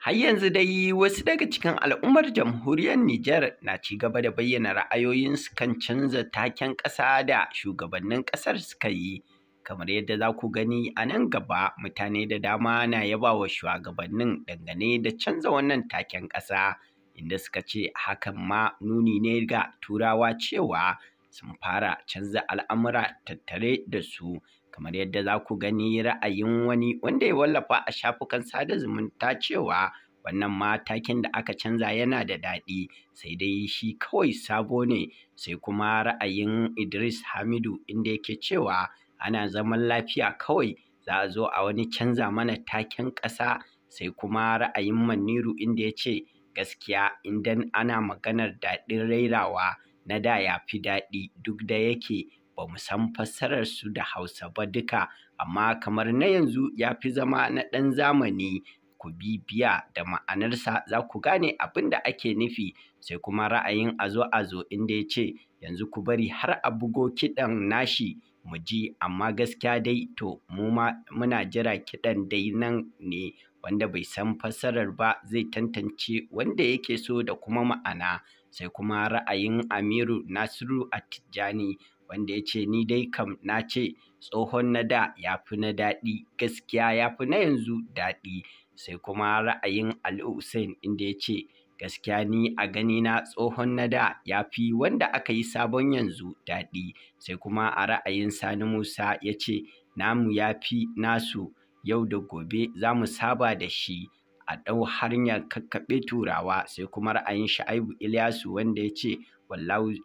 Har yanzu dai wasu daga cikin al'ummar jamhuriyar Nijar na ci gaba da bayyana ra'ayoyinsu kan canza taken ƙasa da shugabannin ƙasar suka yi. Kamar yadda za ku gani a nan gaba, mutane da dama na yaba wa shugabannin dangane da canza wannan taken ƙasa, inda suka ce hakan ma nuni ne ga Turawa cewa sun fara canza al'amura tattare da su. Kamar yadda za ku gani ra'ayin wani wanda ya wallafa a shafukan sada zumunta cewa wannan ma taken da aka canza yana da daɗi, sai dai shi kawai sabo ne. Sai kuma ra'ayin Idris Hamidu inda yake cewa ana zaman lafiya kawai za a zo a wani canza mana taken ƙasa. Sai kuma ra'ayin Maniru inda ya ce gaskiya idan ana maganar daɗin rairawa na da ya fi daɗi, duk da yake ba mu san fassarar su da Hausa ba duka, amma kamar na yanzu ya fi zama na ɗan zamani. Ku bibiya da ma'anarsa za ku gane abin da ake nufi. Sai kuma ra'ayin Azo inda ya ce yanzu ku bari har a bugo kiɗan nashi mu ji, amma gaskiya dai to mu ma muna jira kiɗan dai nan ne, wanda bai san fassarar ba zai tantance wanda yake so da kuma ma'ana. Sai kuma ra'ayin Amiru Nasiru Attijani wanda ya ce ni dai kam na ce tsohon na da ya fi na daɗi, gaskiya ya fi na yanzu daɗi. Sai kuma ra'ayin Ali Hussein inda ya ce gaskiya ni a ganina tsohon na da ya fi wanda aka yi sabon yanzu daɗi. Sai kuma a ra'ayin Sani Musa ya ce namu ya fi nasu, yau da gobe za mu saba da shi a ɗau hanyar kakkaɓe Turawa. Sai kuma ra'ayin Sha'ibu Ilyasu wanda ya ce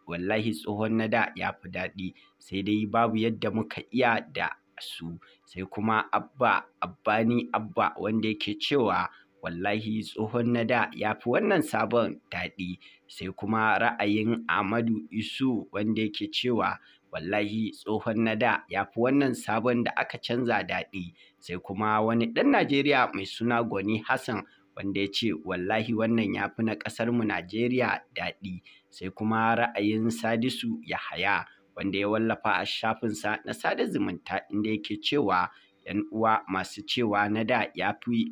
wallahi tsohon na da ya fi daɗi, sai dai babu yadda muka iya da su. Sai kuma Abbani Abba wanda yake cewa wallahi tsohon na da ya fi wannan sabon daɗi. Sai kuma ra'ayin Ahmadu Isu wanda yake cewa wallahi tsohon na da ya fi wannan sabon da aka canza daɗi. Sai kuma wani ɗan Najeriya mai suna Gwani Hassan wanda ya ce wallahi wannan ya fi na ƙasarmu Najeriya daɗi. Sai kuma ra'ayin Sadisu Yahaya wanda ya wallafa a shafinsa na sada zumunta inda yake cewa ‘yan uwa masu cewa na da ya fi,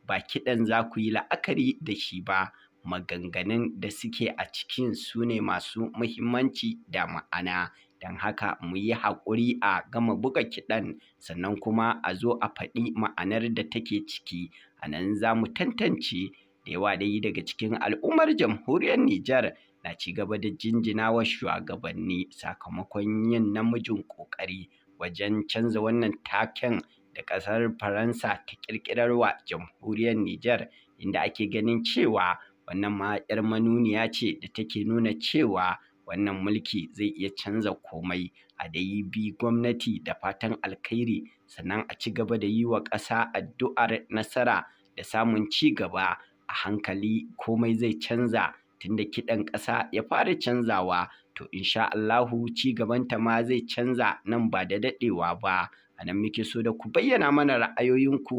ba kiɗan za ku yi la'akari da shi ba, maganganun da suke a cikin su ne masu muhimmanci da ma'ana. Don haka mu yi haƙuri a gama buga kiɗan, sannan kuma a zo a faɗi ma'anar da take ciki, a nan za mu tantance. Da yawa dai daga cikin al'ummar jamhuriyar Nijar na ci gaba da jinjina wa shugabanni sakamakon yin namijin ƙoƙari wajen canza wannan taken da ƙasar Faransa ta ƙirƙirar wa jamhuriyar Nijar, inda ake ganin cewa wannan ma 'yar manuniya ce da take nuna cewa wannan mulki zai iya canza komai. A dai bi gwamnati da fatan alkhairi, sannan a ci gaba da yi wa ƙasa addu'ar nasara da samun ci gaba. A hankali komai zai canza, tunda kiɗan ƙasa ya fara canzawa, to insha Allahu ci gabanta ma zai canza nan ba da daɗewa ba. A nan muke so da ku bayyana mana ra'ayoyinku.